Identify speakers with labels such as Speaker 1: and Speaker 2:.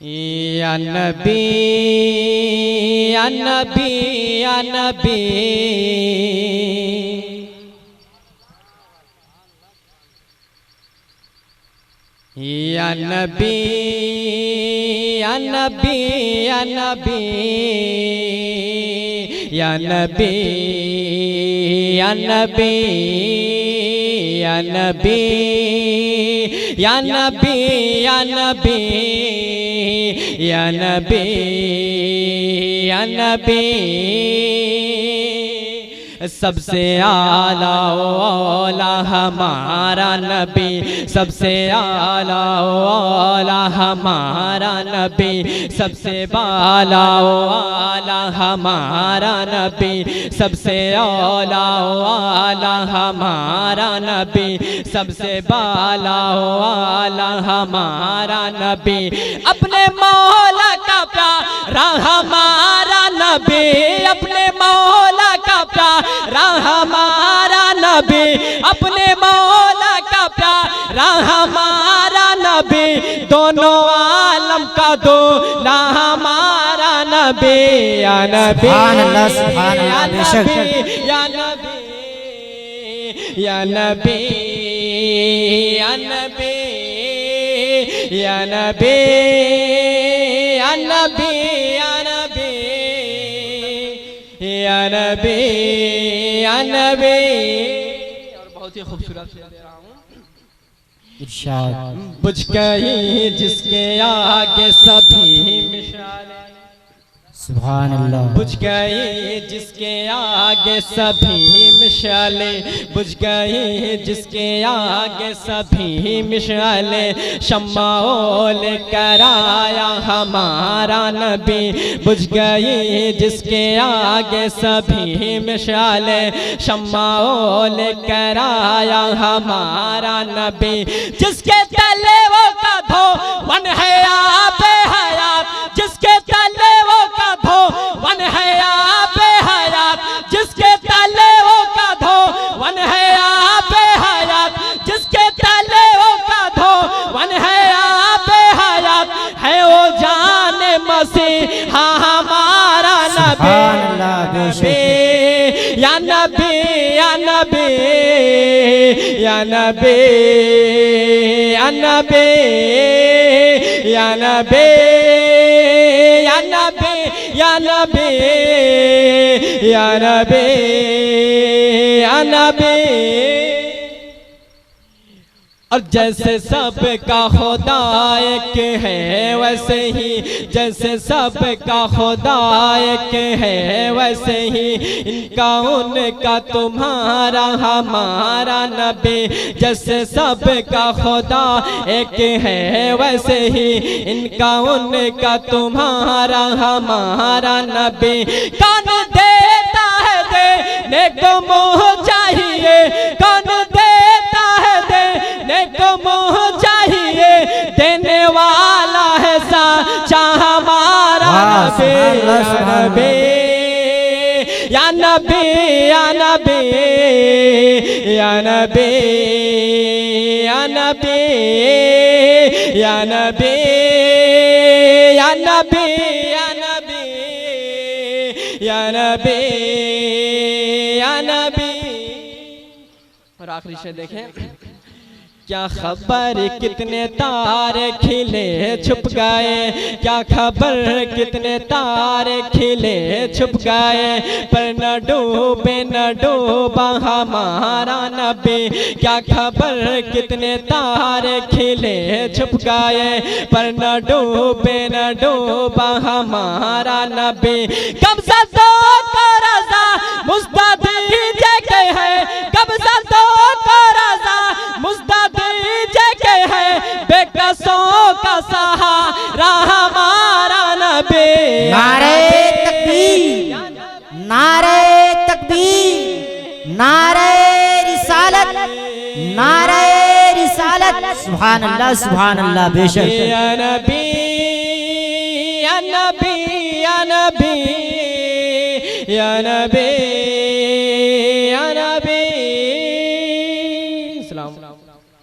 Speaker 1: या नबी या नबी या नबी या नबी या नबी या नबी या नबी या नबी या नबी या नबी या नबी या नबी या नबी सबसे आला औला हमारा नबी, सबसे आला औला हमारा नबी, सबसे बाला औला हमारा नबी, सबसे औला औला हमारा नबी, सबसे बाला औला हमारा नबी। अपने मौला का प्यारा हमारा नबी, अपने मौला का प्यारा हमारा नबी, अपने मौला का प्यारा हमारा नबी, दोनों आलम का दूल्हा हमारा नबी। या नबी या नबी या नबी या नबी या नबी या नबी या नबी या नबी या नबी। और बहुत ही खूबसूरत शेर दे रहा हूँ।
Speaker 2: इरशाद
Speaker 1: बुझ गई जिसके आगे सभी मिसालें,
Speaker 2: सुभान अल्लाह।
Speaker 1: बुझ गई जिसके आगे सभी मिसालें, बुझ गई जिसके आगे सभी मिसालें, शम्माओं लेकर आया हमारा नबी। बुझ गई जिसके आगे सभी मिसालें, शम्माओं लेकर आया हमारा नबी। जिसके तले वो का धो वन है आपे हयात, जिसके तले वो का धो वन है आपे हयात, जिसके तले वो का धो वन है आपे हयात, जिसके तले वो का धो वन है आपे हयात, है वो जाने मसीहा हमारा नबी। या नबी या नबी या नबी या नबी या नबी या नबी या नबी या नबी या नबी। और जैसे सबका खुदा एक है वैसे ही, जैसे सबका खुदा एक है वैसे ही, इनका उनका तुम्हारा हमारा नबी। जैसे सबका खुदा एक है वैसे ही, इनका उनका तुम्हारा हमारा नबी। कौन देता है देने को मुँह चाहिए, कौन देता है देने को मुँह चाहिए, देने वाला है साचा हमारा नबी। या नबी या नबी या नबी या नबी या नबी या नबी या नबी या नबी या नबी। और आखिरी शेर देखें। क्या खबर कितने तारे खिले छुप गए, क्या खबर कितने तारे खिले छुप गए, पर न डूबे न डूबा हमारा नबी। क्या खबर कितने तारे खिले छुप गए, पर न डूबे न डूबा हमारा नबी। कब्जा तो रज़ा मुस्तदीजे के है, कब्जा तो रज़ा मुस्तदीजे के है, बेकसों का सहारा हमारा नबी।
Speaker 2: नारे तकबीर, नारे तकबीर, नारे रिसालत, नारे रिसालत। सुभान अल्लाह सुभान अल्लाह। बेशक
Speaker 1: या नबी या नबी या नबी या नबी